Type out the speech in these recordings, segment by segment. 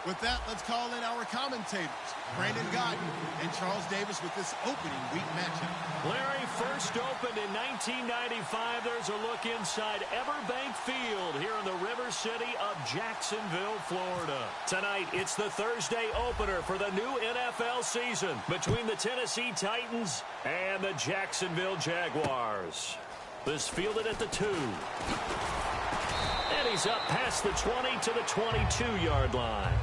With that, let's call in our commentators, Brandon Godden and Charles Davis, with this opening week matchup. Larry, first opened in 1995. There's a look inside Everbank Field here in the River City of Jacksonville, Florida. Tonight, it's the Thursday opener for the new NFL season between the Tennessee Titans and the Jacksonville Jaguars. This fielded at the 2. And he's up past the 20 to the 22-yard line.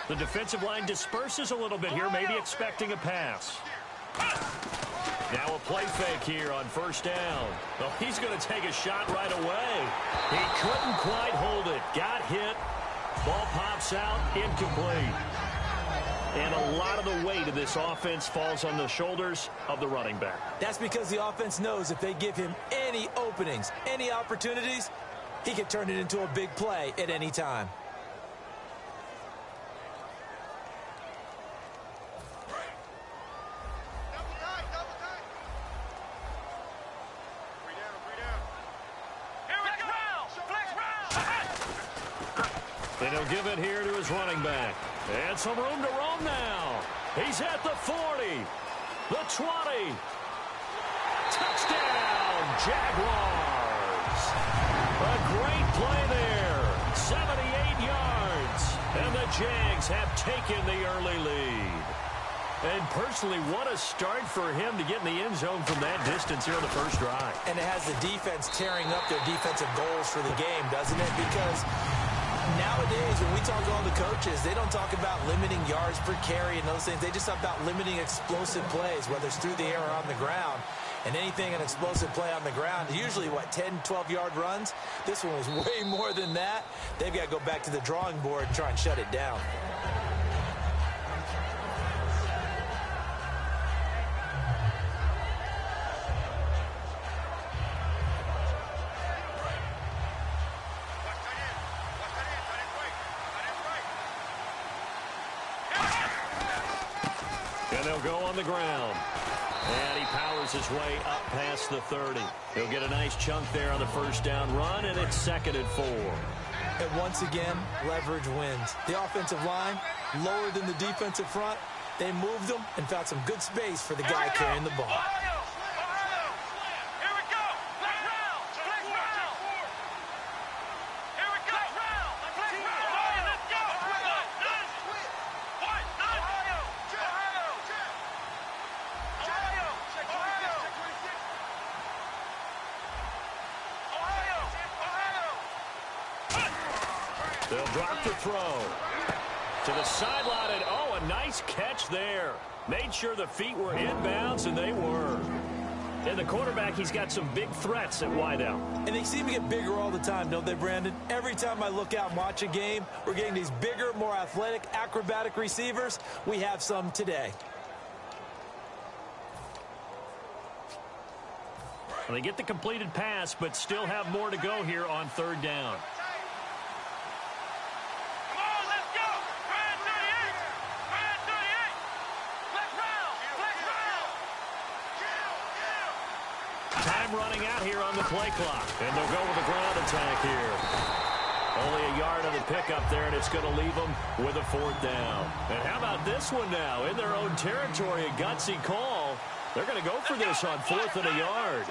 The defensive line disperses a little bit here, maybe expecting a pass. Now a play fake here on first down. Well, he's going to take a shot right away. He couldn't quite hold it. Got hit. Ball pops out, incomplete. And a lot of the weight of this offense falls on the shoulders of the running back. That's because the offense knows if they give him any openings, any opportunities, he can turn it into a big play at any time. And he'll give it here to his running back. And some room to roam now. He's at the 40, the 20. Touchdown, Jaguars. A great play there. 78 yards. And the Jags have taken the early lead. And personally, what a start for him to get in the end zone from that distance here on the first drive. And it has the defense tearing up their defensive goals for the game, doesn't it? Because nowadays, when we talk to all the coaches, they don't talk about limiting yards per carry and those things. They just talk about limiting explosive plays, whether it's through the air or on the ground. And anything an explosive play on the ground, usually, 10, 12-yard runs? This one was way more than that. They've got to go back to the drawing board and try and shut it down. And they'll go on the ground. And he powers his way up past the 30. He'll get a nice chunk there on the first down run, and it's 2nd and 4. And once again, leverage wins. The offensive line, lower than the defensive front. They moved them and found some good space for the guy carrying the ball. They'll drop the throw to the sideline, and a nice catch there. Made sure the feet were inbounds, and they were. And the quarterback, he's got some big threats at wideout. And they seem to get bigger all the time, don't they, Brandon? Every time I look out and watch a game, we're getting these bigger, more athletic, acrobatic receivers. We have some today. Well, they get the completed pass, but still have more to go here on 3rd down. Time running out here on the play clock. And they'll go with a ground attack here. Only a yard on the pickup there, and it's going to leave them with a 4th down. And how about this one now? In their own territory, a gutsy call. They're going to go for this on 4th and a yard.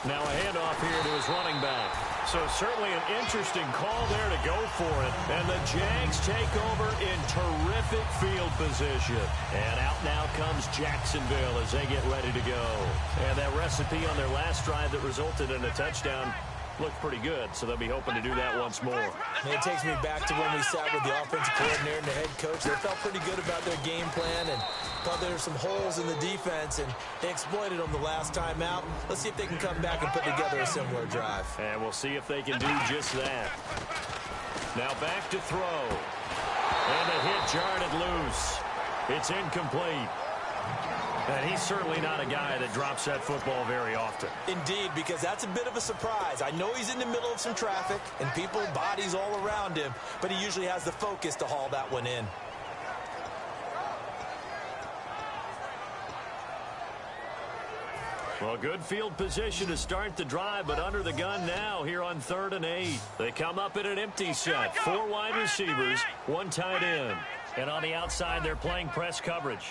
Now a handoff here to his running back. So certainly an interesting call there to go for it. And the Jags take over in terrific field position. And out now comes Jacksonville as they get ready to go. And that recipe on their last drive that resulted in a touchdown looked pretty good, so they'll be hoping to do that once more. And it takes me back to when we sat with the offensive coordinator and the head coach. They felt pretty good about their game plan and thought there were some holes in the defense, and they exploited them the last time out. Let's see if they can come back and put together a similar drive. And we'll see if they can do just that. Now back to throw. And the hit jarred it loose. It's incomplete. And he's certainly not a guy that drops that football very often. Indeed, because that's a bit of a surprise. I know he's in the middle of some traffic and people, bodies all around him, but he usually has the focus to haul that one in. Well, good field position to start the drive, but under the gun now here on 3rd and 8. They come up in an empty set. 4 wide receivers, 1 tight end. And on the outside, they're playing press coverage.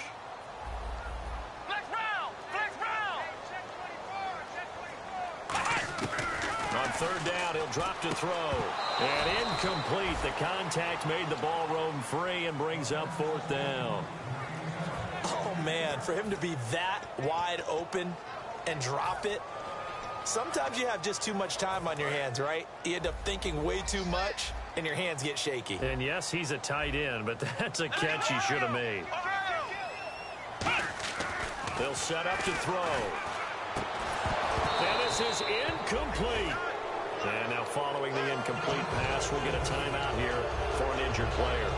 On 3rd down, he'll drop to throw. And incomplete. The contact made the ball roam free and brings up 4th down. Oh, man, for him to be that wide open and drop it. Sometimes you have just too much time on your hands, right? You end up thinking way too much, and your hands get shaky. And yes, he's a tight end, but that's a catch he should have made. They'll set up to throw. And this is incomplete. And now following the incomplete pass, we'll get a timeout here for an injured player.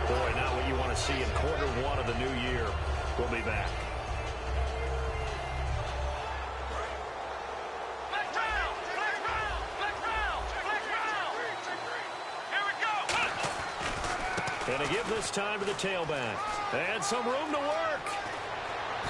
Boy, not what you want to see in Q1 of the new year. We'll be back. And a give this time to the tailback. And some room to work.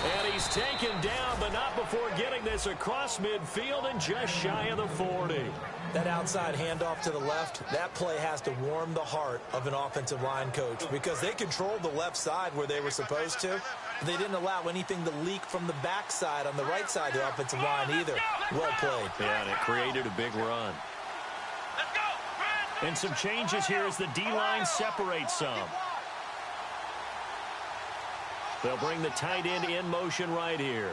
And he's taken down, but not before getting this across midfield and just shy of the 40. That outside handoff to the left, that play has to warm the heart of an offensive line coach because they controlled the left side where they were supposed to. They didn't allow anything to leak from the backside on the right side of the offensive line either. Well played. Yeah, and it created a big run. And some changes here as the D-line separates some. They'll bring the tight end in motion right here.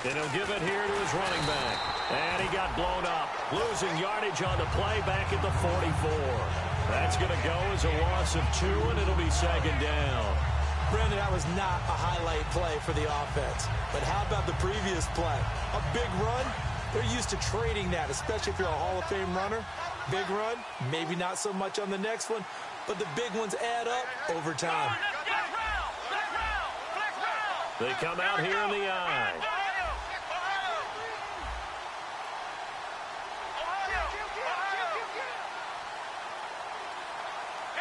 And he'll give it here to his running back. And he got blown up. Losing yardage on the play back at the 44. That's going to go as a loss of 2, and it'll be 2nd down. Brandon, that was not a highlight play for the offense. But how about the previous play? A big run? They're used to trading that, especially if you're a Hall of Fame runner. Big run, maybe not so much on the next one, but the big ones add up over time. They come out here in the eye.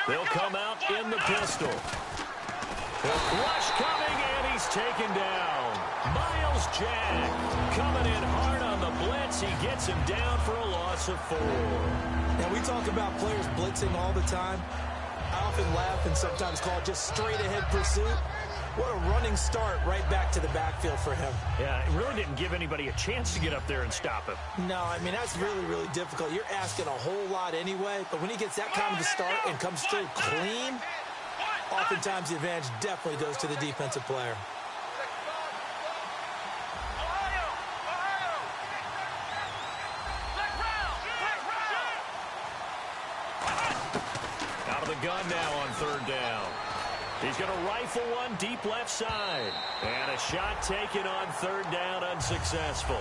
They'll come out in the pistol. Rush coming, and he's taken down. Myles Jack coming in hard on the blitz. He gets him down for a loss of 4. Now, we talk about players blitzing all the time. I often laugh and sometimes call it just straight-ahead pursuit. What a running start right back to the backfield for him. Yeah, it really didn't give anybody a chance to get up there and stop him. No, I mean, that's really, really difficult. You're asking a whole lot anyway, but when he gets that kind of a start and comes through clean, oftentimes the advantage definitely goes to the defensive player. Out of the gun now on 3rd down. He's going to rifle one deep left side. And a shot taken on 3rd down, unsuccessful.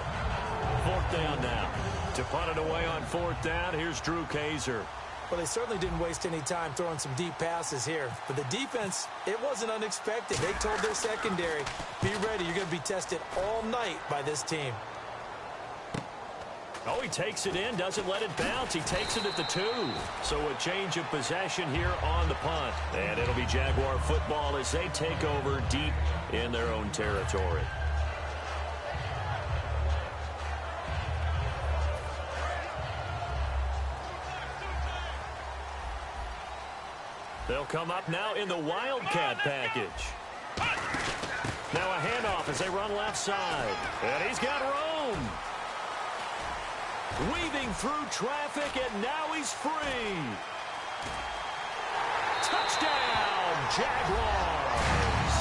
4th down now. To punt it away on 4th down, here's Drew Kaiser. Well, they certainly didn't waste any time throwing some deep passes here. But the defense, it wasn't unexpected. They told their secondary, be ready. You're going to be tested all night by this team. Oh, he takes it in, doesn't let it bounce. He takes it at the 2. So a change of possession here on the punt. And it'll be Jaguar football as they take over deep in their own territory. They'll come up now in the Wildcat package. Now a handoff as they run left side. And he's got room. Weaving through traffic, and now he's free. Touchdown, Jaguars.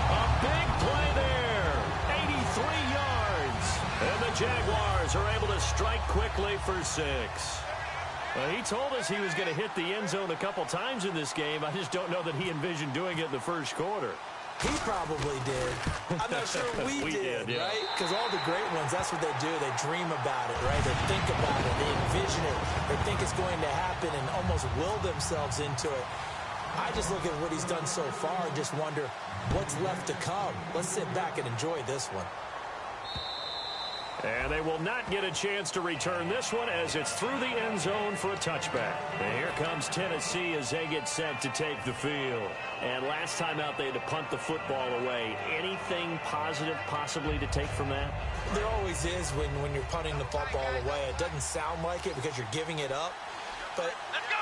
A big play there. 83 yards. And the Jaguars are able to strike quickly for 6. He told us he was going to hit the end zone a couple times in this game. I just don't know that he envisioned doing it in the first quarter. He probably did. I'm not sure we did, yeah. Right? Because all the great ones, that's what they do. They dream about it, right? They think about it. They envision it. They think it's going to happen and almost will themselves into it. I just look at what he's done so far and just wonder what's left to come. Let's sit back and enjoy this one. And they will not get a chance to return this one as it's through the end zone for a touchback. And here comes Tennessee as they get set to take the field. And last time out, they had to punt the football away. Anything positive possibly to take from that? There always is when you're punting the football away. It doesn't sound like it because you're giving it up. But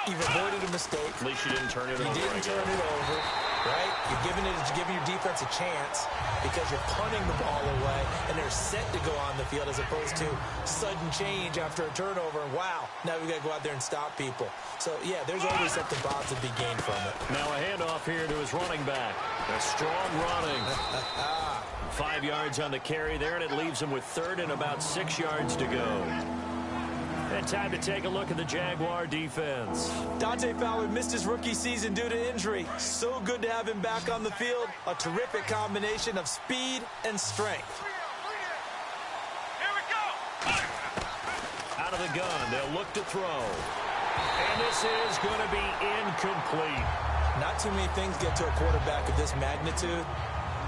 you've avoided a mistake. At least you didn't turn it over. You didn't turn it over, right? You're giving your defense a chance because you're punting the ball away, and they're set to go on the field as opposed to sudden change after a turnover. And wow, now we got to go out there and stop people. So, yeah, there's always something positive to be gained from it. Now a handoff here to his running back. A strong running. 5 yards on the carry there, and it leaves him with third and about 6 yards to go. And time to take a look at the Jaguar defense. Dante Fowler missed his rookie season due to injury. So good to have him back on the field. A terrific combination of speed and strength. Here we go. Out of the gun, they'll look to throw. And this is going to be incomplete. Not too many things get to a quarterback of this magnitude.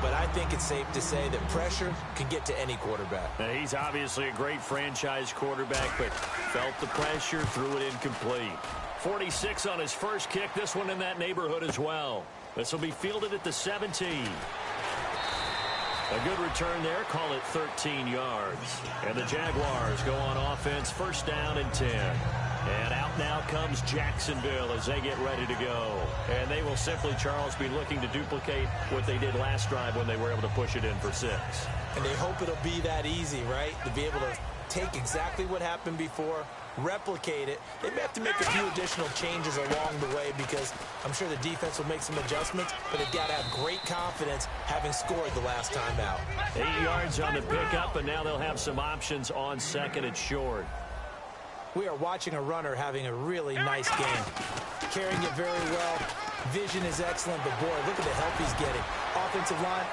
But I think it's safe to say that pressure can get to any quarterback. Now, he's obviously a great franchise quarterback, but felt the pressure, threw it incomplete. 46 on his first kick, this one in that neighborhood as well. This will be fielded at the 17. A good return there, call it 13 yards. And the Jaguars go on offense, first down and 10. And out now comes Jacksonville as they get ready to go. And they will simply, Charles, be looking to duplicate what they did last drive when they were able to push it in for 6. And they hope it'll be that easy, right? To be able to take exactly what happened before, replicate it. They may have to make a few additional changes along the way because I'm sure the defense will make some adjustments, but they've got to have great confidence having scored the last time out. 8 yards on the pickup, and now they'll have some options on second and short. We are watching a runner having a really nice game. Carrying it very well. Vision is excellent, but boy, look at the help he's getting. Offensive line,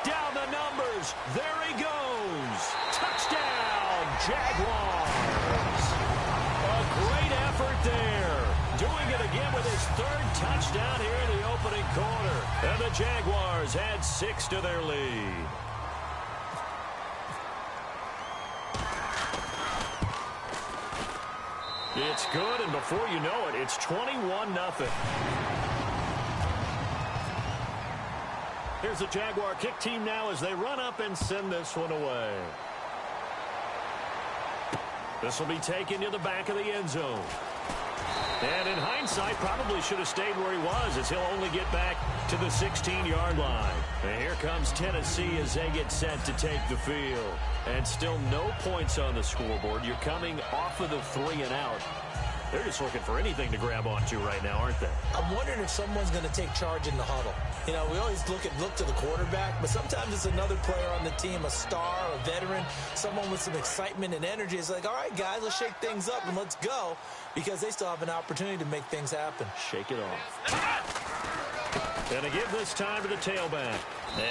down the numbers. There he goes. Touchdown, Jaguars. A great effort there. Doing it again with his third touchdown here in the opening quarter. And the Jaguars add 6 to their lead. It's good, and before you know it, it's 21-0. Here's the Jaguar kick team now as they run up and send this one away. This will be taken to the back of the end zone. And in hindsight, probably should have stayed where he was as he'll only get back to the 16-yard line. And here comes Tennessee as they get set to take the field. And still no points on the scoreboard. You're coming off of the 3 and out. They're just looking for anything to grab onto right now, aren't they? I'm wondering if someone's going to take charge in the huddle. You know, we always look to the quarterback, but sometimes it's another player on the team, a star, a veteran, someone with some excitement and energy. It's like, all right, guys, let's shake things up and let's go, because they still have an opportunity to make things happen. Shake it off. And to give this time to the tailback.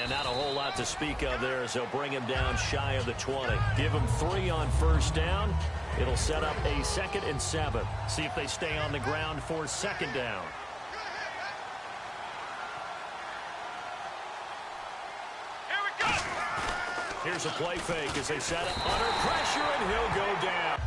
And not a whole lot to speak of there as they'll bring him down shy of the 20. Give him 3 on first down. It'll set up a 2nd and 7. See if they stay on the ground for 2nd down. Here we go. Here's a play fake as they set up under pressure, and he'll go down.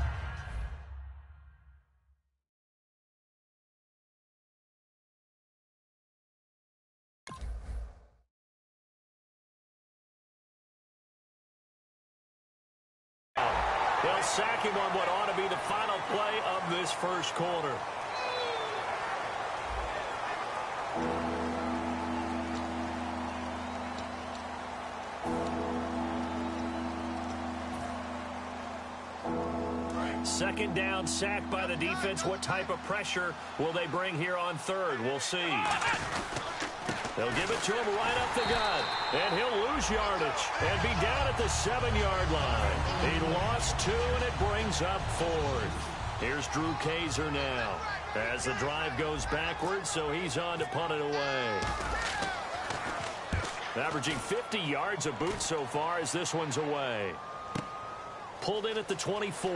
They'll sack him on what ought to be the final play of this first quarter. Second down, sack by the defense. What type of pressure will they bring here on third? We'll see. They'll give it to him right up the gut. And he'll lose yardage and be down at the 7-yard line. He lost 2, and it brings up 4th. Here's Drew Kaiser now as the drive goes backwards, so he's on to punt it away. Averaging 50 yards a boot so far as this one's away. Pulled in at the 24.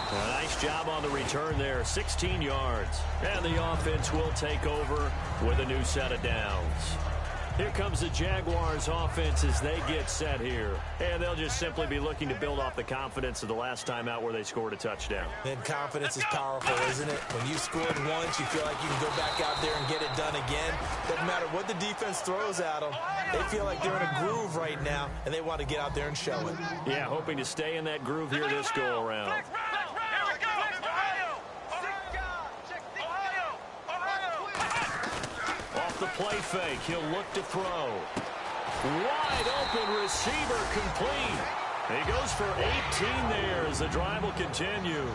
A nice job on the return there, 16 yards. And the offense will take over with a new set of downs. Here comes the Jaguars offense as they get set here. And they'll just simply be looking to build off the confidence of the last time out where they scored a touchdown. And confidence is powerful, isn't it? When you scored once, you feel like you can go back out there and get it done again. Doesn't matter what the defense throws at them. They feel like they're in a groove right now, and they want to get out there and show it. Yeah, hoping to stay in that groove here this go-around. Off the play fake, he'll look to throw. Wide open receiver complete. He goes for 18 there as the drive will continue.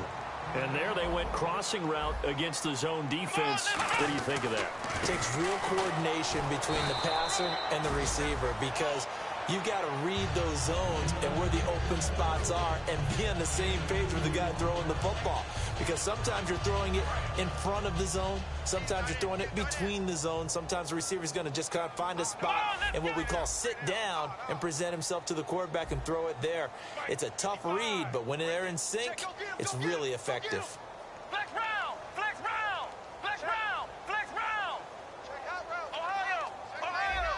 And there they went crossing route against the zone defense. What do you think of that? It takes real coordination between the passer and the receiver because you've got to read those zones and where the open spots are and be on the same page with the guy throwing the football. Because sometimes you're throwing it in front of the zone. Sometimes you're throwing it between the zones. Sometimes the receiver's going to just kind of find a spot and what we call sit down and present himself to the quarterback and throw it there. It's a tough read, but when they're in sync, it's really effective. Flex round! Flex round! Flex round! Flex round! Check out route. Ohio!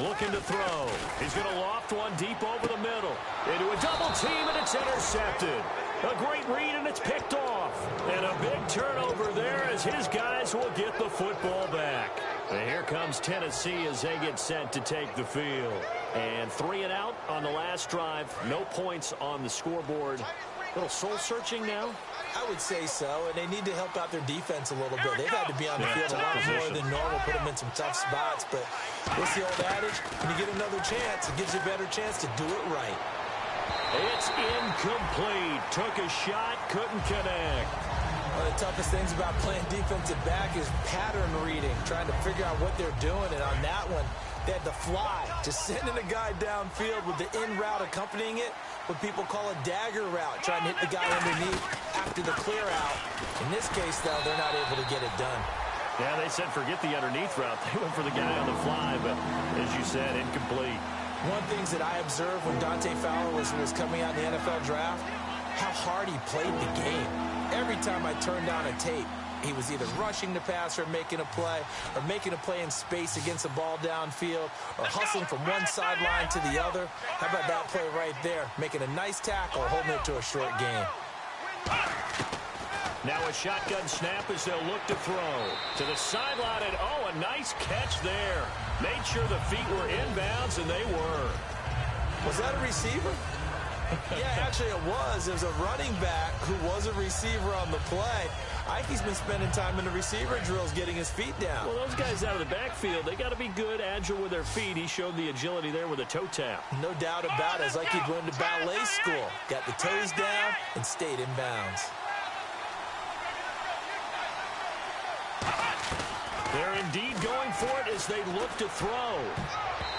Looking to throw. He's going to loft one deep over the middle. Into a double team, and it's intercepted. A great read, and it's picked off. And a big turnover there as his guys will get the football back. And here comes Tennessee as they get set to take the field. And 3 and out on the last drive. No points on the scoreboard. A little soul-searching now. I would say so, and they need to help out their defense a little bit. They've had to be on the field a lot more than normal, put them in some tough spots. But what's the old adage? When you get another chance, it gives you a better chance to do it right. It's incomplete. Took a shot, couldn't connect. One of the toughest things about playing defensive back is pattern reading, trying to figure out what they're doing. And on that one, they had the fly, just sending a guy downfield with the in route accompanying it, what people call a dagger route, trying to hit the guy underneath after the clear out. In this case, though, they're not able to get it done. Yeah, they said forget the underneath route. They went for the guy on the fly, but as you said, incomplete. One thing that I observed when Dante Fowler was coming out in the NFL draft, how hard he played the game. Every time I turned on a tape, he was either rushing the passer, making a play, or making a play in space against the ball downfield, or hustling from one sideline to the other. How about that play right there? Making a nice tackle, holding it to a short gain. Now a shotgun snap as they'll look to throw. To the sideline, and a nice catch there. Made sure the feet were inbounds, and they were. Was that a receiver? Yeah, actually it was. It was a running back who was a receiver on the play. Ike's been spending time in the receiver drills getting his feet down. Well, those guys out of the backfield, they got to be good, agile with their feet. He showed the agility there with a toe tap. No doubt about it. It's like he'd went to ballet school. Got the toes down and stayed in bounds. They're indeed going for it as they look to throw.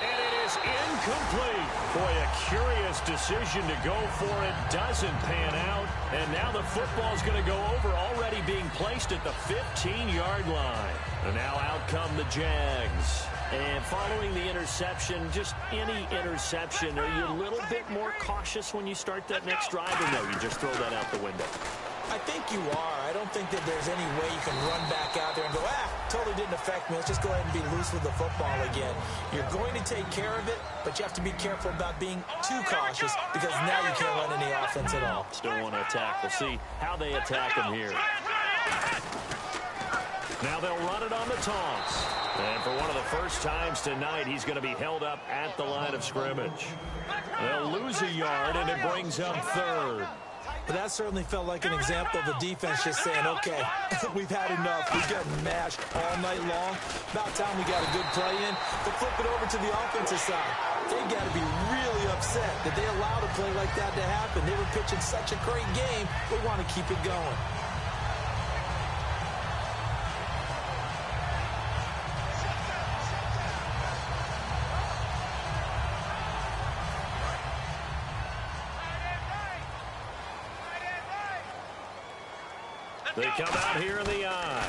And it is incomplete. Boy, a curious decision to go for it. Doesn't pan out. And now the football's going to go over, already being placed at the 15-yard line. And now out come the Jags. And following the interception, just any interception, are you a little bit more cautious when you start that next drive? Or no, you just throw that out the window? I think you are. I don't think that there's any way you can run back out there and go, totally didn't affect me. Let's just go ahead and be loose with the football again. You're going to take care of it, but you have to be careful about being too cautious because now you can't run any offense at all. Still want to attack. We'll see how they attack him here. Now they'll run it on the toss. And for one of the first times tonight, he's going to be held up at the line of scrimmage. They'll lose a yard, and it brings up third. But that certainly felt like an example of the defense just saying, okay, we've had enough. We've gotten mashed all night long. About time we got a good play in. But flip it over to the offensive side. They've got to be really upset that they allowed a play like that to happen. They were pitching such a great game. They want to keep it going. They come out here in the eye.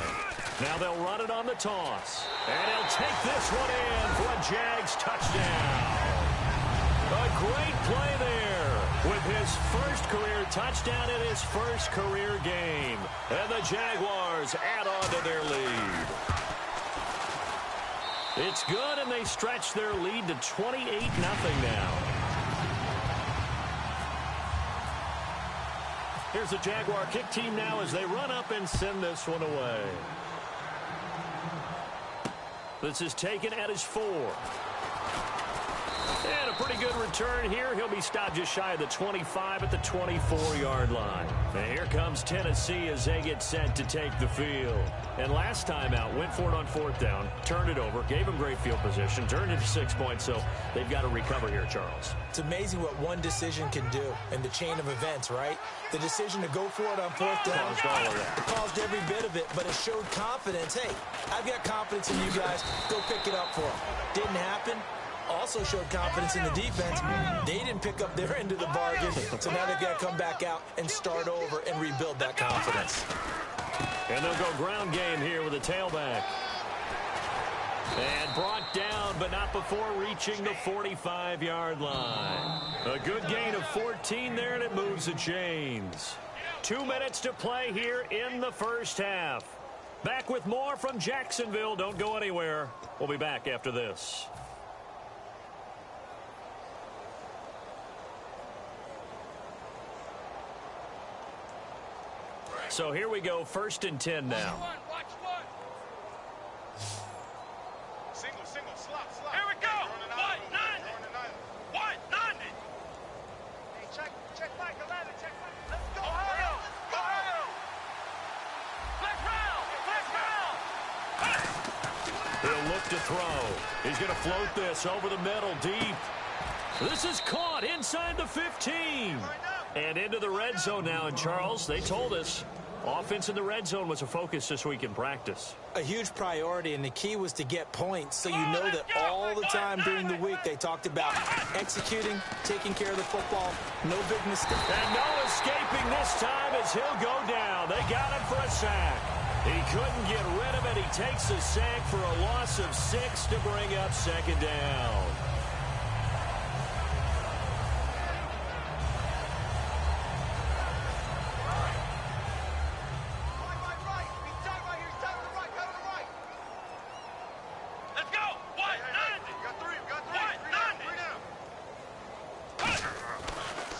Now they'll run it on the toss. And he'll take this one in for a Jags touchdown. A great play there with his first career touchdown in his first career game. And the Jaguars add on to their lead. It's good, and they stretch their lead to 28-0 now. Here's the Jaguar kick team now as they run up and send this one away. This is taken at his 4. And a pretty good return here. He'll be stopped just shy of the 25 at the 24-yard line. And here comes Tennessee as they get set to take the field. And last time out, went for it on 4th down, turned it over, gave him great field position, turned it to 6 points, so they've got to recover here, Charles. It's amazing what one decision can do in the chain of events, right? The decision to go for it on 4th down. Caused all of that. It caused every bit of it, but it showed confidence. Hey, I've got confidence in you guys. Go pick it up for them. Didn't happen. Also showed confidence in the defense. They didn't pick up their end of the bargain, so now they've got to come back out and start over and rebuild that confidence. And they'll go ground game here with a tailback. And brought down, but not before reaching the 45-yard line. A good gain of 14 there, and it moves the chains. 2 minutes to play here in the first half. Back with more from Jacksonville. Don't go anywhere. We'll be back after this. So here we go, 1st and 10 now. Watch one. Single, slop. Here we go. 190. 190. Hey, check Mike 11. Check Mike. Let's go. Ohio. Flex round. He'll look to throw. He's going to float this over the middle, deep. This is caught inside the 15. And into the red zone now. And Charles, they told us offense in the red zone was a focus this week in practice. A huge priority, and the key was to get points. So you know that all the time during the week they talked about executing, taking care of the football, no big mistake. And no escaping this time as he'll go down. They got him for a sack. He couldn't get rid of it. He takes a sack for a loss of 6 to bring up 2nd down.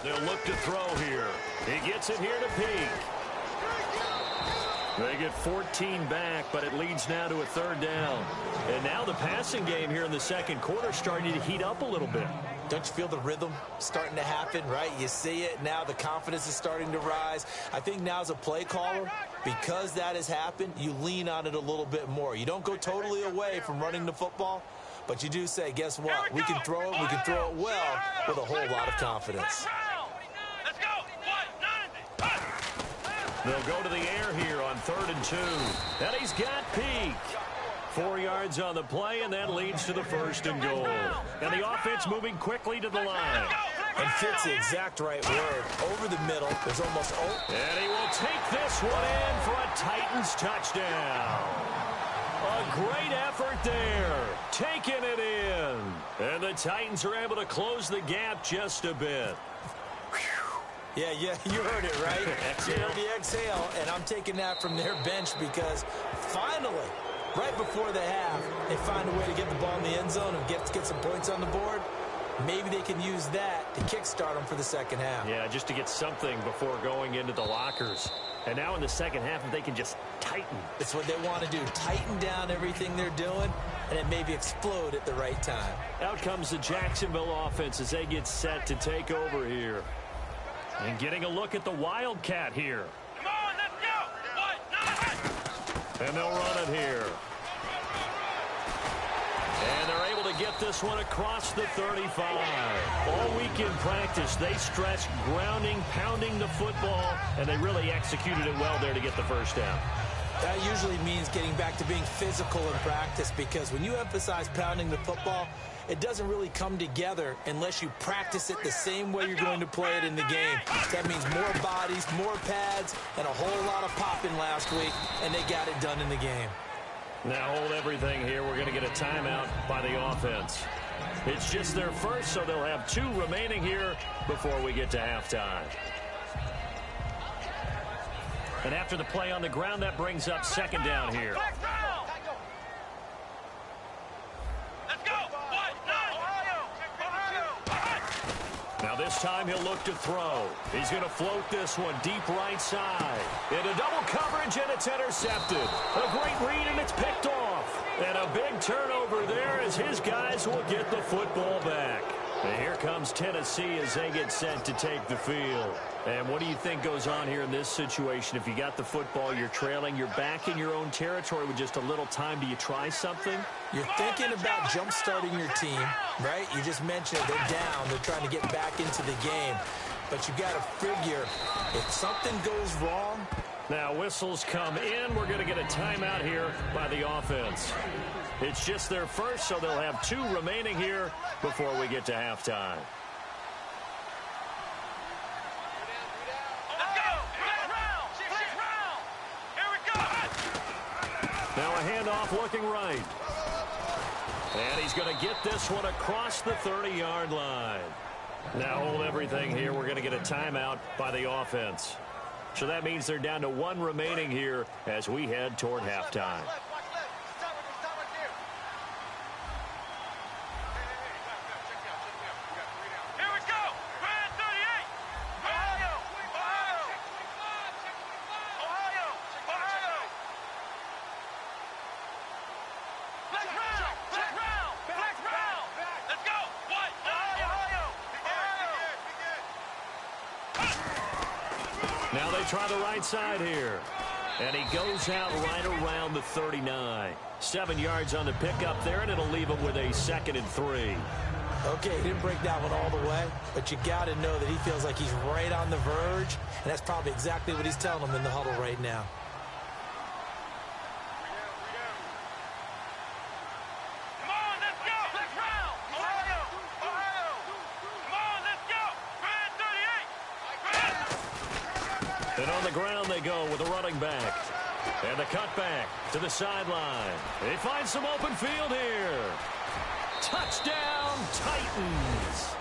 They'll look to throw here. He gets it here to Peak. They get 14 back, but it leads now to a 3rd down. And now the passing game here in the second quarter starting to heat up a little bit. Don't you feel the rhythm starting to happen, right? You see it now. The confidence is starting to rise. I think now as a play caller, because that has happened, you lean on it a little bit more. You don't go totally away from running the football, but you do say, guess what? We can throw it. We can throw it well with a whole lot of confidence. Let's go. 190. They'll go to the air here on 3rd and 2. And he's got Peak. 4 yards on the play, and that leads to the 1st and goal. And the offense moving quickly to the line. And fits the exact right word. Over the middle. There's almost... And he will take this one in for a Titans touchdown. A great effort there. Taking it in. And the Titans are able to close the gap just a bit. Yeah, you heard it, right? You heard the exhale, and I'm taking that from their bench because finally, right before the half, they find a way to get the ball in the end zone and get some points on the board. Maybe they can use that to kickstart them for the second half. Yeah, just to get something before going into the lockers. And now in the second half, if they can just tighten. It's what they want to do. Tighten down everything they're doing, and then maybe explode at the right time. Out comes the Jacksonville offense as they get set to take over here. And getting a look at the Wildcat here. Come on, let's go. 190. And they'll run it here. And they're able to get this one across the 35. All week in practice, they stressed grounding, pounding the football, and they really executed it well there to get the first down. That usually means getting back to being physical in practice, because when you emphasize pounding the football, it doesn't really come together unless you practice it the same way you're going to play it in the game. That means more bodies, more pads, and a whole lot of popping last week, and they got it done in the game. Now hold everything here. We're going to get a timeout by the offense. It's just their first, so they'll have 2 remaining here before we get to halftime. And after the play on the ground, that brings up second down here. Now this time he'll look to throw. He's going to float this one deep right side. Into double coverage, and it's intercepted. A great read, and it's picked off. And a big turnover there as his guys will get the football back. And here comes Tennessee as they get set to take the field. And what do you think goes on here in this situation? If you got the football, you're trailing, you're back in your own territory with just a little time. Do you try something? You're thinking about jump-starting your team, right? You just mentioned they're down. They're trying to get back into the game. But you got to figure, if something goes wrong. Now whistles come in. We're going to get a timeout here by the offense. It's just their first, so they'll have 2 remaining here before we get to halftime. Now a handoff looking right. And he's going to get this one across the 30-yard line. Now hold everything here. We're going to get a timeout by the offense. So that means they're down to 1 remaining here as we head toward halftime. Now they try the right side here. And he goes out right around the 39. 7 yards on the pickup there, and it'll leave him with a 2nd and 3. Okay, he didn't break that one all the way, but you got to know that he feels like he's right on the verge, and that's probably exactly what he's telling them in the huddle right now. And on the ground they go with a running back. And the cutback to the sideline. They find some open field here. Touchdown, Titans.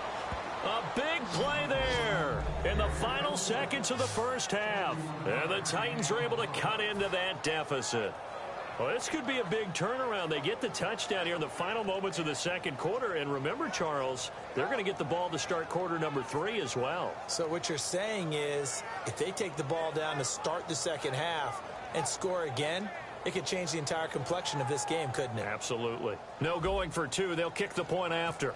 A big play there in the final seconds of the first half. And the Titans are able to cut into that deficit. Well, this could be a big turnaround. They get the touchdown here in the final moments of the second quarter. And remember, Charles, they're going to get the ball to start quarter number 3 as well. So what you're saying is if they take the ball down to start the second half and score again, it could change the entire complexion of this game, couldn't it? Absolutely. No going for 2. They'll kick the point after.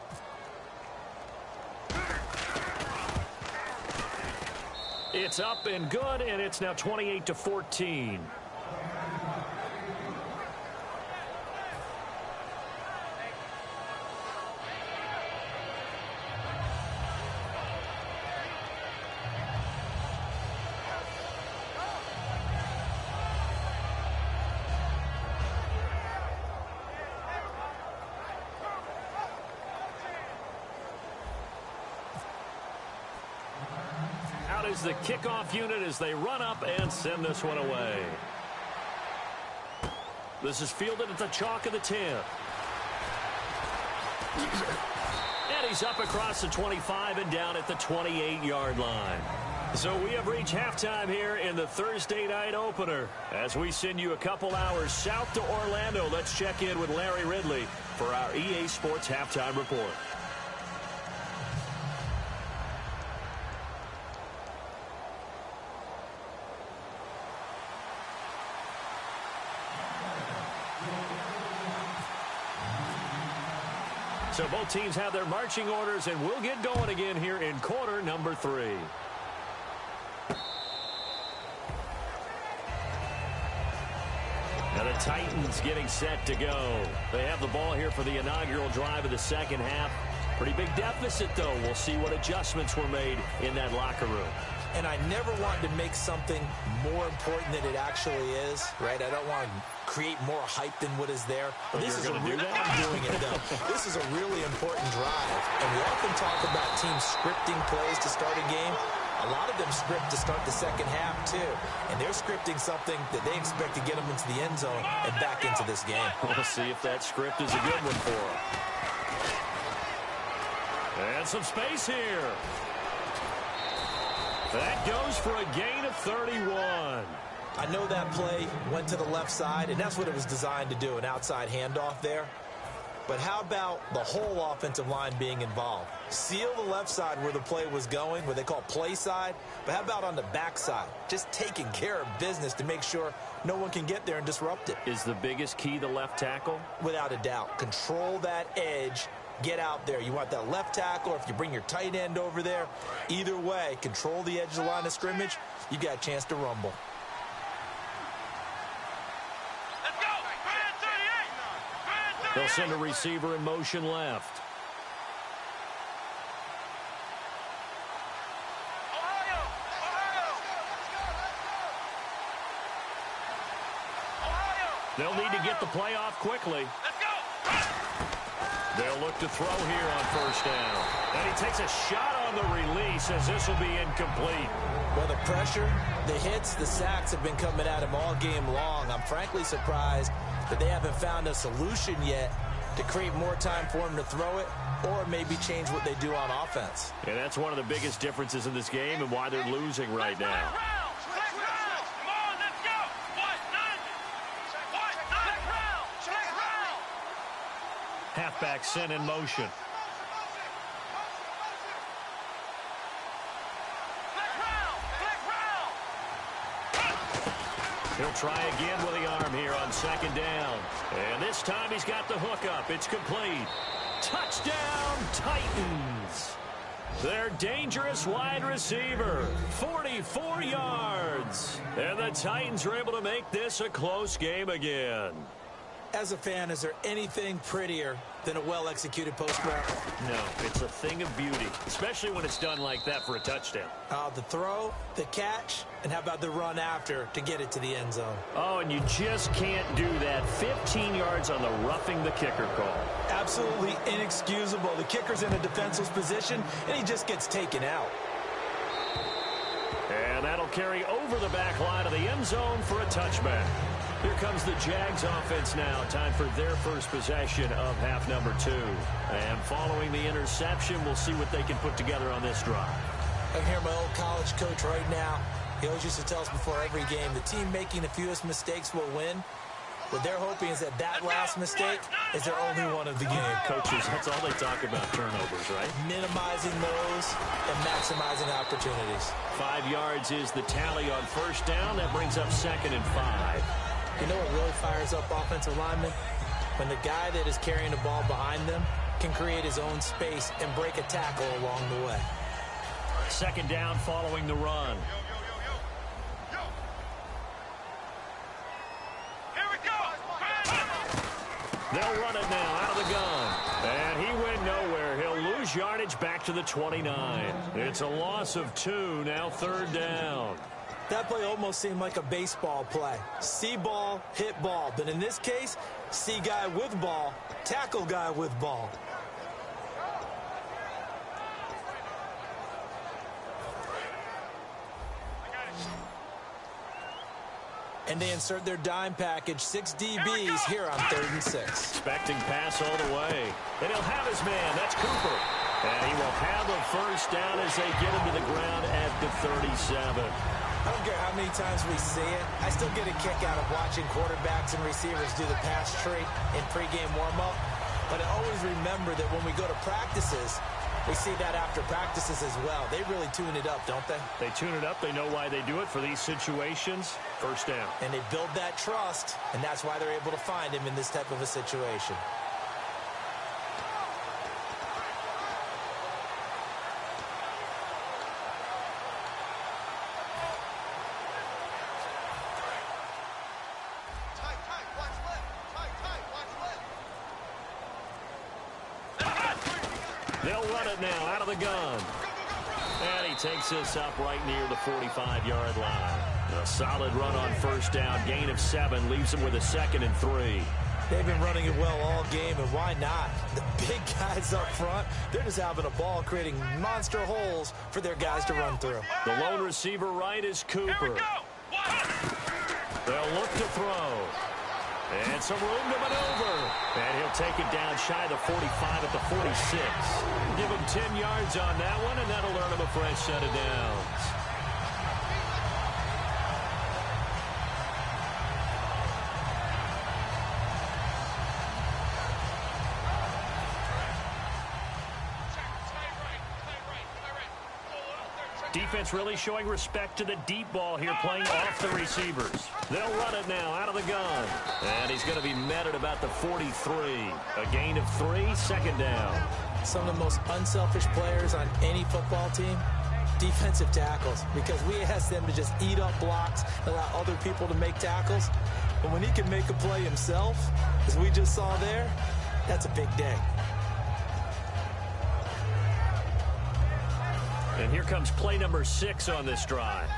It's up and good, and it's now 28-14. Is the kickoff unit as they run up and send this one away. This is fielded at the chalk of the 10. And he's up across the 25 and down at the 28-yard line. So we have reached halftime here in the Thursday night opener. As we send you a couple hours south to Orlando, let's check in with Larry Ridley for our EA Sports Halftime Report. So both teams have their marching orders, and we'll get going again here in quarter number 3. And the Titans getting set to go. They have the ball here for the inaugural drive of the second half. Pretty big deficit, though. We'll see what adjustments were made in that locker room. And I never wanted to make something more important than it actually is, right? I don't want to create more hype than what is there. But this is I'm doing it, though. This is a really important drive. And we often talk about teams scripting plays to start a game. A lot of them script to start the second half, too. And they're scripting something that they expect to get them into the end zone and back into this game. We'll see if that script is a good one for them. And some space here. That goes for a gain of 31. I know that play went to the left side, and that's what it was designed to do, an outside handoff there. But how about the whole offensive line being involved? Seal the left side where the play was going, where they call play side. But how about on the back side? Just taking care of business to make sure no one can get there and disrupt it. Is the biggest key the left tackle? Without a doubt. Control that edge. Get out there. You want that left tackle, or if you bring your tight end over there, either way, control the edge of the line of scrimmage, you got a chance to rumble. Let's go! They'll send a receiver in motion left. They'll need to get the play off quickly. Let's go! They'll look to throw here on first down. And he takes a shot on the release as this will be incomplete. Well, the pressure, the hits, the sacks have been coming at him all game long. I'm frankly surprised that they haven't found a solution yet to create more time for him to throw it or maybe change what they do on offense. And that's one of the biggest differences in this game and why they're losing right now. Halfback sent in motion. He'll try again with the arm here on second down. And this time he's got the hook up. It's complete. Touchdown, Titans. Their dangerous wide receiver, 44 yards. And the Titans are able to make this a close game again. As a fan, is there anything prettier than a well-executed post route? No, it's a thing of beauty, especially when it's done like that for a touchdown. The throw, the catch, and how about the run after to get it to the end zone? Oh, and you just can't do that. 15 yards on the roughing the kicker call. Absolutely inexcusable. The kicker's in a defenseless position, and he just gets taken out. And that'll carry over the back line of the end zone for a touchback. Here comes the Jags offense now. Time for their first possession of half number 2. And following the interception, we'll see what they can put together on this drive. I hear my old college coach right now. He always used to tell us before every game, the team making the fewest mistakes will win. What they're hoping is that that last mistake is their only one of the game. Coaches, that's all they talk about, turnovers, right? Minimizing those and maximizing opportunities. 5 yards is the tally on first down. That brings up 2nd and 5. You know what really fires up offensive linemen? When the guy that is carrying the ball behind them can create his own space and break a tackle along the way. 2nd down following the run. Here we go! They'll run it now out of the gun. And he went nowhere. He'll lose yardage back to the 29. It's a loss of 2, now 3rd down. That play almost seemed like a baseball play. See ball, hit ball. But in this case, see guy with ball, tackle guy with ball. And they insert their dime package, 6 DBs here on 3rd and 6. Expecting pass all the way. And he'll have his man. That's Cooper. And he will have a first down as they get him to the ground at the 37. I don't care how many times we see it. I still get a kick out of watching quarterbacks and receivers do the pass tree in pregame warm-up. But I always remember that when we go to practices, we see that after practices as well. They really tune it up, don't they? They tune it up. They know why they do it for these situations. First down. And they build that trust, and that's why they're able to find him in this type of a situation. They'll run it now out of the gun. And he takes this up right near the 45-yard line. A solid run on first down. Gain of 7 leaves him with a 2nd and 3. They've been running it well all game, and why not? The big guys up front, they're just having a ball, creating monster holes for their guys to run through. The lone receiver right is Cooper. They'll look to throw. And some room to maneuver. And he'll take it down shy of the 45 at the 46. Give him 10 yards on that one, and that'll earn him a fresh set of downs. Defense really showing respect to the deep ball here, playing off the receivers. They'll run it now out of the gun. And he's going to be met at about the 43. A gain of 3, 2nd down. Some of the most unselfish players on any football team, defensive tackles, because we ask them to just eat up blocks, allow other people to make tackles. But when he can make a play himself, as we just saw there, that's a big day. And here comes play number 6 on this drive.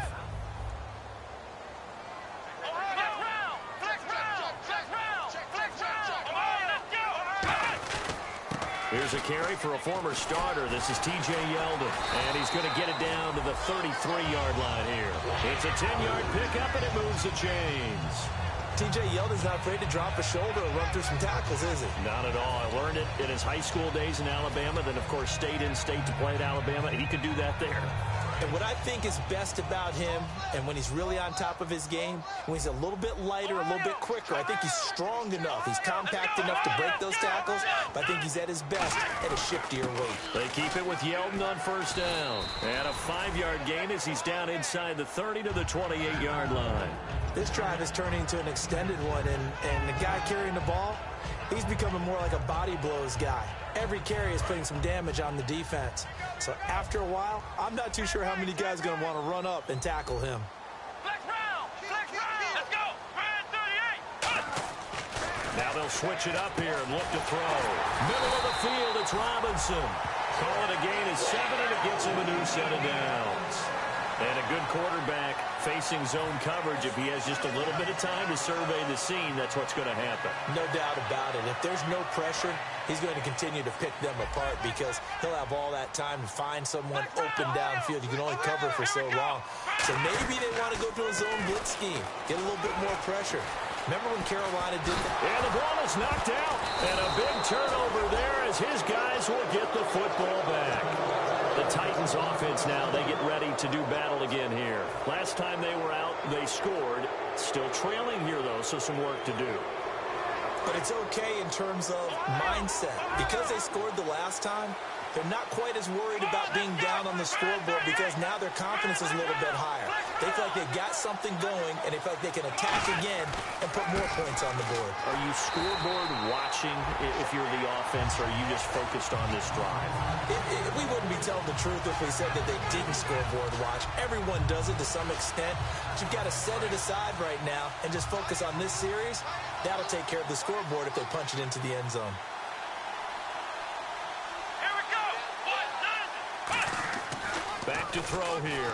Here's a carry for a former starter. This is T.J. Yeldon. And he's going to get it down to the 33-yard line here. It's a 10-yard pickup, and it moves the chains. T.J. Yeldon's not afraid to drop a shoulder or run through some tackles, is he? Not at all. I learned it in his high school days in Alabama, then, of course, stayed in state to play at Alabama, and he could do that there. And what I think is best about him, and when he's really on top of his game, when he's a little bit lighter, a little bit quicker, I think he's strong enough. He's compact enough to break those tackles, but I think he's at his best at a shiftier weight. They keep it with Yeldon on first down. And a 5-yard gain as he's down inside the 30 to the 28-yard line. This drive is turning into an extended one, and the guy carrying the ball, he's becoming more like a body blows guy. Every carry is putting some damage on the defense. So after a while, I'm not too sure how many guys are going to want to run up and tackle him. Let's go. Now they'll switch it up here and look to throw. Middle of the field, it's Robinson. Call it a gain of 7, and it gets him a new set of downs. And a good quarterback facing zone coverage. If he has just a little bit of time to survey the scene, that's what's going to happen. No doubt about it. If there's no pressure, he's going to continue to pick them apart because he'll have all that time to find someone open downfield. You can only cover for so long. So maybe they want to go to a zone blitz scheme, get a little bit more pressure. Remember when Carolina did that? And the ball is knocked out. And a big turnover there as his guys will get the football back. The Titans offense now, they get ready to do battle again here. Last time they were out, they scored. Still trailing here, though, so some work to do. But it's okay in terms of mindset. Because they scored the last time, they're not quite as worried about being down on the scoreboard because now their confidence is a little bit higher. They feel like they've got something going, and they feel like they can attack again and put more points on the board. Are you scoreboard watching if you're the offense, or are you just focused on this drive? We wouldn't be telling the truth if we said that they didn't scoreboard watch. Everyone does it to some extent. But you've got to set it aside right now and just focus on this series. That'll take care of the scoreboard if they punch it into the end zone. Back to throw here.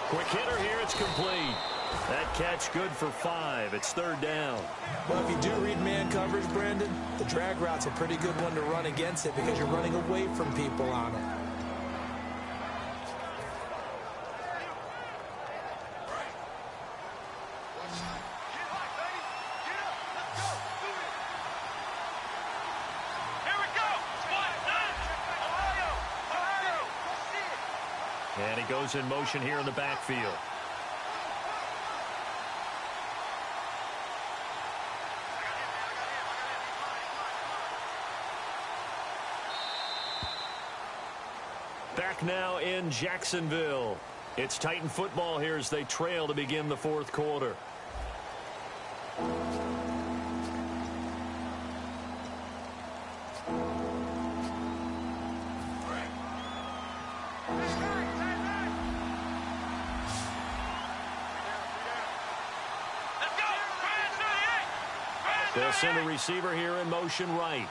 Quick hitter here, it's complete. That catch good for 5. It's 3rd down. Well, if you do read man coverage, Brandon, the drag route's a pretty good one to run against it because you're running away from people on it. And he goes in motion here in the backfield. Back now in Jacksonville. It's Titan football here as they trail to begin the 4th quarter. They'll send a receiver here in motion right.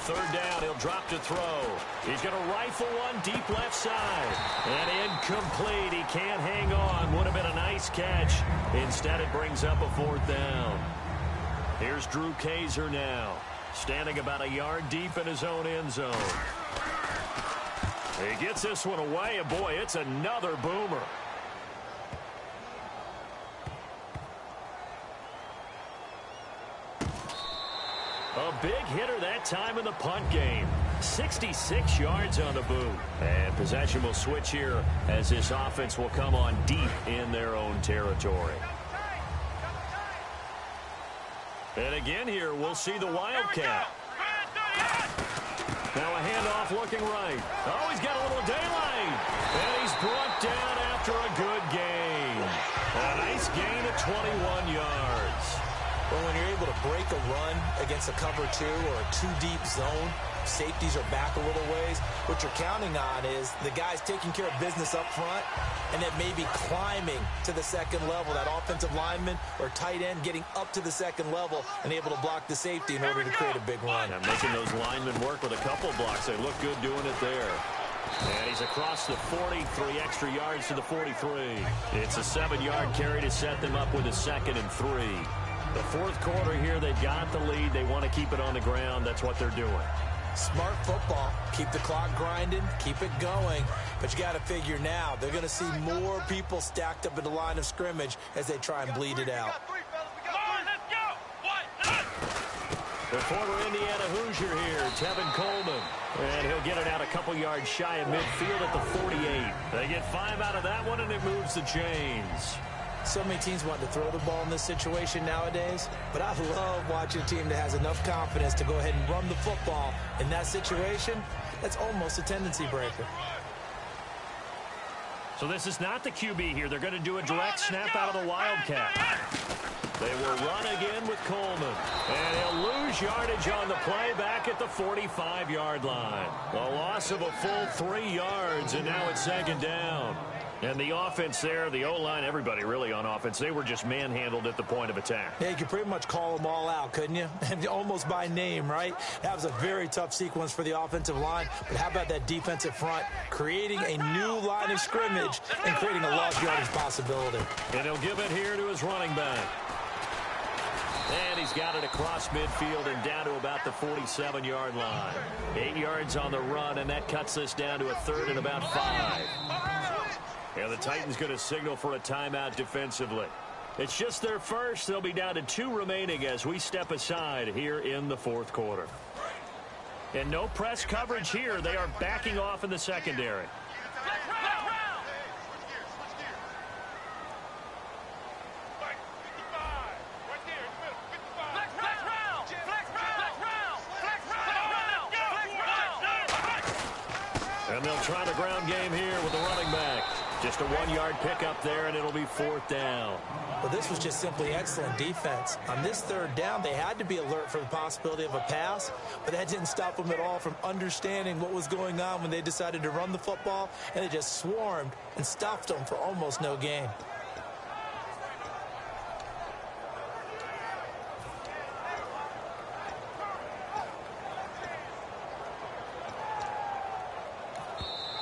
third down. He'll drop to throw. He's going to rifle one deep left side. And incomplete. He can't hang on. Would have been a nice catch. Instead, it brings up a fourth down. Here's Drew Kaiser now, standing about a yard deep in his own end zone. He gets this one away, and boy, it's another boomer. A big hitter that time in the punt game. 66 yards on the boot. And possession will switch here as this offense will come on deep in their own territory. And again here, we'll see the Wildcat. Now a handoff looking right. Oh, he's got a little daylight. And he's brought down after a good gain. A nice gain of 21 yards. Well, when you're able to break a run against a cover two or a two-deep zone, safeties are back a little ways. What you're counting on is the guys taking care of business up front and then maybe climbing to the second level. That offensive lineman or tight end getting up to the second level and able to block the safety in order to create a big run. And making those linemen work with a couple blocks. They look good doing it there. And he's across the 40, 3 extra yards to the 43. It's a 7-yard carry to set them up with a 2nd and 3. The fourth quarter here, they've got the lead. They want to keep it on the ground. That's what they're doing. Smart football. Keep the clock grinding. Keep it going. But you got to figure now, they're going to see more people stacked up at the line of scrimmage as they try and bleed it out. The former Indiana Hoosier here, Tevin Coleman. And he'll get it out a couple yards shy of midfield at the 48. They get 5 out of that one, and it moves the chains. So many teams want to throw the ball in this situation nowadays, but I love watching a team that has enough confidence to go ahead and run the football. In that situation, that's almost a tendency breaker. So this is not the QB here. They're going to do a direct snap out of the Wildcat. They will run again with Coleman. And he'll lose yardage on the play back at the 45-yard line. A loss of a full 3 yards, and now it's 2nd down. And the offense there, the O-line, everybody really on offense, they were just manhandled at the point of attack. Yeah, you could pretty much call them all out, couldn't you? And almost by name, right? That was a very tough sequence for the offensive line. But how about that defensive front creating a new line of scrimmage and creating a lost yardage possibility? And he'll give it here to his running back. And he's got it across midfield and down to about the 47-yard line. 8 yards on the run, and that cuts this down to a 3rd and about 5. And the Titans going to signal for a timeout defensively. It's just their first. They'll be down to 2 remaining as we step aside here in the fourth quarter. And no press coverage here. They are backing off in the secondary. And they'll try the ground game here with the running back. Just a 1-yard pickup there, and it'll be 4th down. Well, this was just simply excellent defense. On this 3rd down, they had to be alert for the possibility of a pass, but that didn't stop them at all from understanding what was going on when they decided to run the football, and they just swarmed and stopped them for almost no gain.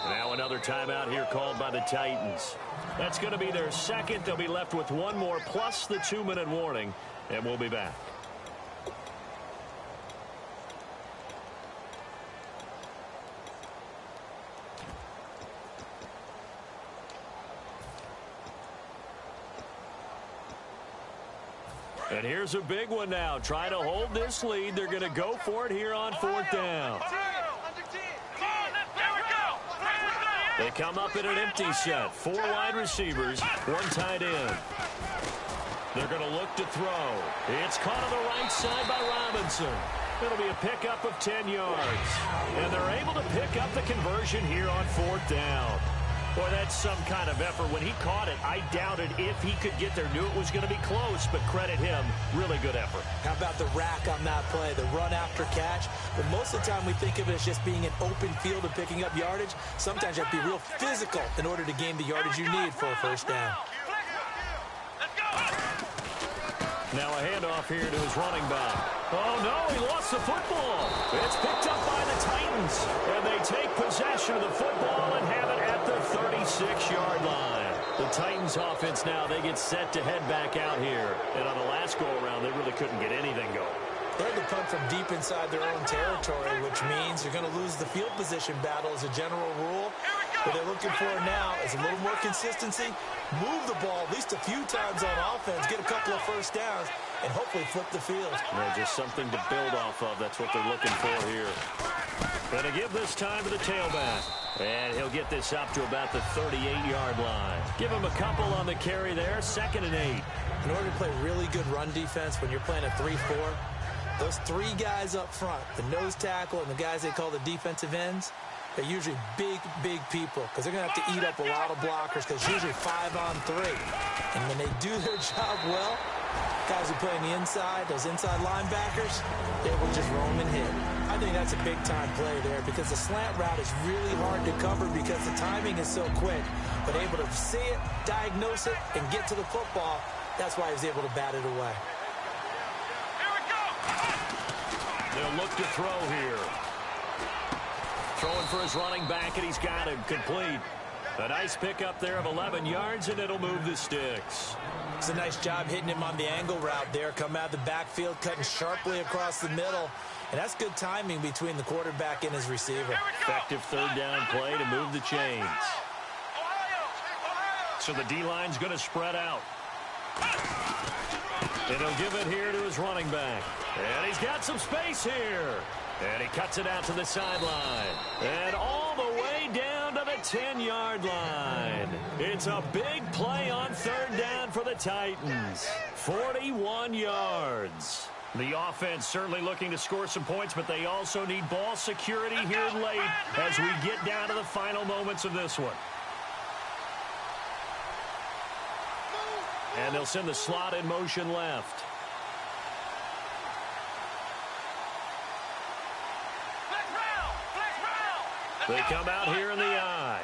Now another timeout here called by the Titans. That's going to be their 2nd. They'll be left with 1 more plus the 2-minute warning, and we'll be back. And here's a big one now. Trying to hold this lead. They're going to go for it here on 4th down. They come up in an empty set. 4 wide receivers, 1 tight end. They're going to look to throw. It's caught on the right side by Robinson. It'll be a pickup of 10 yards. And they're able to pick up the conversion here on 4th down. Boy, that's some kind of effort. When he caught it, I doubted if he could get there. Knew it was going to be close, but credit him. Really good effort. How about the rack on that play, the run after catch? But most of the time we think of it as just being an open field and picking up yardage. Sometimes you have to be real physical in order to gain the yardage you need for a 1st down. Now a handoff here to his running back. Oh, no, he lost the football. It's picked up by the Titans, and they take possession of the football and have it at the 36-yard line. The Titans offense now, they get set to head back out here. And on the last go-around, they really couldn't get anything going. They had to punt from deep inside their own territory, which means you're going to lose the field position battle as a general rule. What they're looking for now is a little more consistency, move the ball at least a few times on offense, get a couple of first downs, and hopefully flip the field. Yeah, just something to build off of. That's what they're looking for here. Going to give this time to the tailback. And he'll get this up to about the 38-yard line. Give him a couple on the carry there, 2nd and 8. In order to play really good run defense when you're playing a 3-4, those three guys up front, the nose tackle and the guys they call the defensive ends, they're usually big, big people because they're going to have to eat up a lot of blockers because it's usually 5-on-3. And when they do their job well, guys who play on the inside, those inside linebackers, they will just roam and hit. I think that's a big-time play there because the slant route is really hard to cover because the timing is so quick. But able to see it, diagnose it, and get to the football, that's why he was able to bat it away. They'll look to throw here. Throwing for his running back, and he's got him complete. A nice pickup there of 11 yards, and it'll move the sticks. It's a nice job hitting him on the angle route there. Come out of the backfield, cutting sharply across the middle. And that's good timing between the quarterback and his receiver. Effective third down play to move the chains. So the D-line's going to spread out. And he'll give it here to his running back. And he's got some space here. And he cuts it out to the sideline. And all the way down to the 10-yard line. It's a big play on third down for the Titans. 41 yards. The offense certainly looking to score some points, but they also need ball security here late as we get down to the final moments of this one. And they'll send the slot in motion left. They come out here in the I.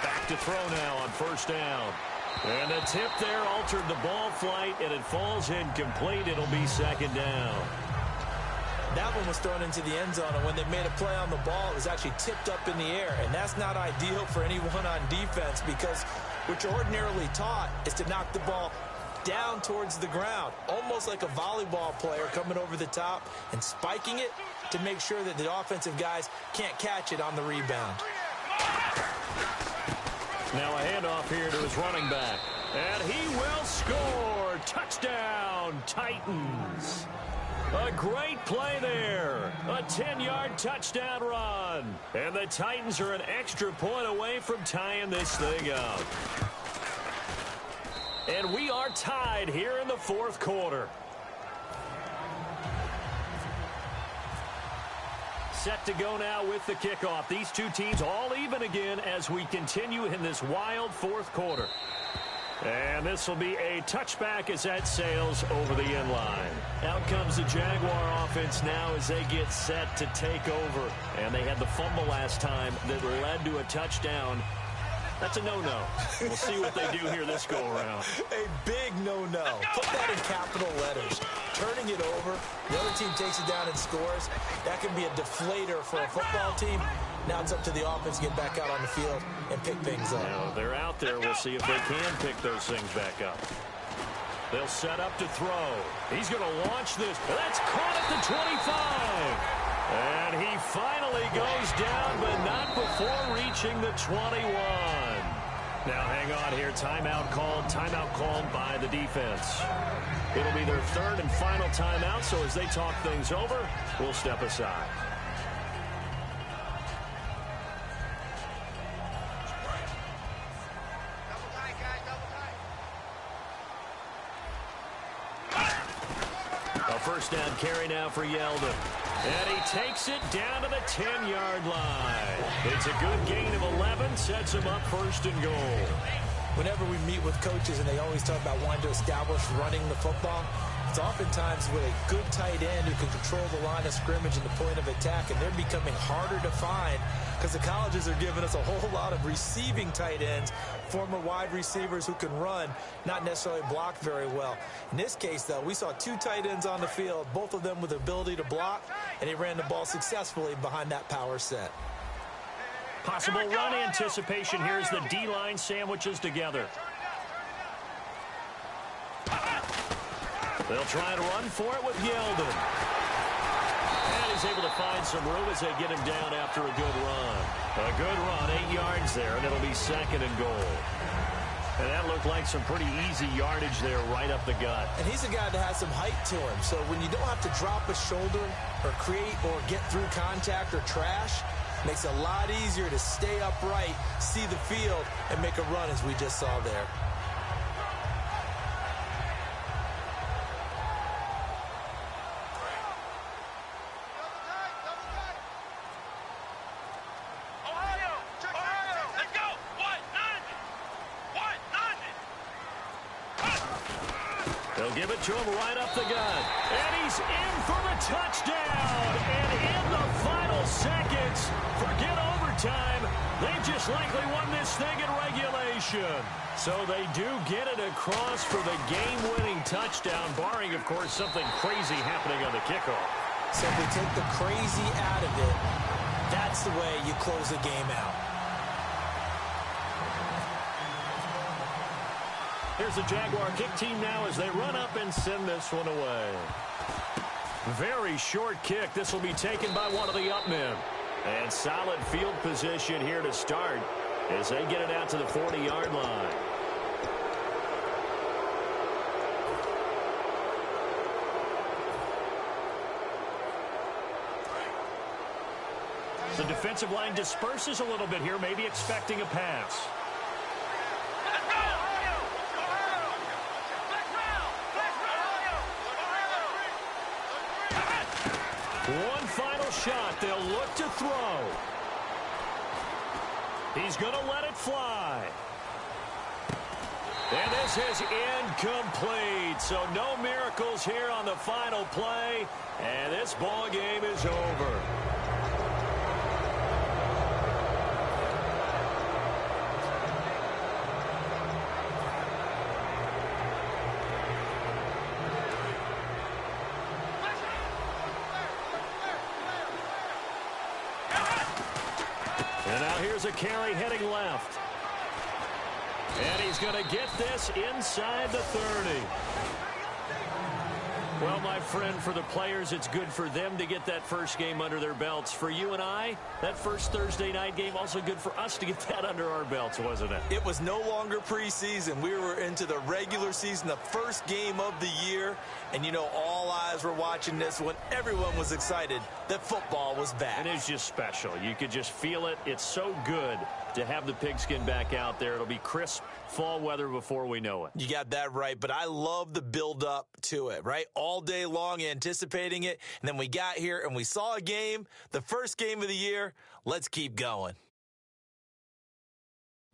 Back to throw now on first down. And the tip there altered the ball flight, and it falls incomplete. It'll be 2nd down. That one was thrown into the end zone, and when they made a play on the ball, it was actually tipped up in the air. And that's not ideal for anyone on defense because what you're ordinarily taught is to knock the ball down towards the ground, almost like a volleyball player coming over the top and spiking it to make sure that the offensive guys can't catch it on the rebound. Now a handoff here to his running back. And he will score. Touchdown, Titans. A great play there. A 10-yard touchdown run. And the Titans are an extra point away from tying this thing up. And we are tied here in the 4th quarter. Set to go now with the kickoff. These two teams all even again as we continue in this wild 4th quarter. And this will be a touchback as that sails over the end line. Out comes the Jaguar offense now as they get set to take over. And they had the fumble last time that led to a touchdown. That's a no-no. We'll see what they do here this go-around. A big no-no. Put that in capital letters. Turning it over, the other team takes it down and scores. That can be a deflator for a football team. Now it's up to the offense to get back out on the field and pick things up. Now they're out there. We'll see if they can pick those things back up. They'll set up to throw. He's going to launch this. That's caught at the 25. And he finally goes down, but not before reaching the 21. Now hang on here. Timeout called by the defense. It'll be their 3rd and final timeout, so as they talk things over, we'll step aside. A first down carry now for Yeldon. And he takes it down to the 10-yard line. It's a good gain of 11, sets him up 1st and goal. Whenever we meet with coaches and they always talk about wanting to establish running the football, It's oftentimes with a good tight end who can control the line of scrimmage and the point of attack, and they're becoming harder to find because the colleges are giving us a whole lot of receiving tight ends, former wide receivers who can run, not necessarily block very well. In this case, though, we saw two tight ends on the field, both of them with the ability to block, and he ran the ball successfully behind that power set. Possible run anticipation here as the D-line sandwiches together. They'll try and run for it with Yeldon. And he's able to find some room as they get him down after a good run. A good run, 8 yards there, and it'll be 2nd and goal. And that looked like some pretty easy yardage there right up the gut. And he's a guy that has some height to him, so when you don't have to drop a shoulder or create or get through contact or trash, makes it a lot easier to stay upright, see the field, and make a run as we just saw there. They'll give it to him right up the gut. And he's in for the touchdown. And in the final seconds, forget overtime, they just likely won this thing in regulation. So they do get it across for the game-winning touchdown, barring, of course, something crazy happening on the kickoff. So if we take the crazy out of it, that's the way you close the game out. Here's the Jaguar kick team now as they run up and send this one away. Very short kick. This will be taken by one of the up men. And solid field position here to start as they get it out to the 40-yard line. The defensive line disperses a little bit here, maybe expecting a pass. One final shot. They'll look to throw. He's going to let it fly. And this is incomplete. So no miracles here on the final play. And this ball game is over. And now here's a carry heading left. And he's going to get this inside the 30. Well, my friend, for the players, it's good for them to get that first game under their belts. For you and I, that first Thursday night game, also good for us to get that under our belts, wasn't it? It was no longer preseason. We were into the regular season, the first game of the year. And, you know, all eyes were watching this when everyone was excited that football was back. It is just special. You could just feel it. It's so good to have the pigskin back out there. It'll be crisp fall weather before we know it. You got that right, but I love the build-up to it, right? All day long anticipating it, and then we got here and we saw a game, the first game of the year. Let's keep going.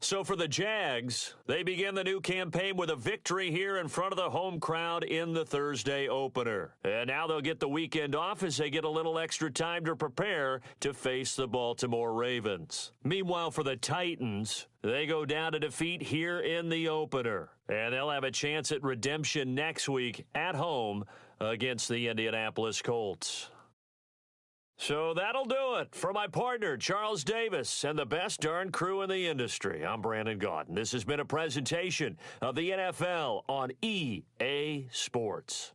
So for the Jags, they begin the new campaign with a victory here in front of the home crowd in the Thursday opener. And now they'll get the weekend off as they get a little extra time to prepare to face the Baltimore Ravens. Meanwhile, for the Titans, they go down to defeat here in the opener. And they'll have a chance at redemption next week at home against the Indianapolis Colts. So that'll do it. For my partner, Charles Davis, and the best darn crew in the industry, I'm Brandon Gaudin. This has been a presentation of the NFL on EA Sports.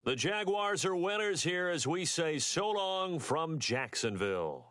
The Jaguars are winners here as we say so long from Jacksonville.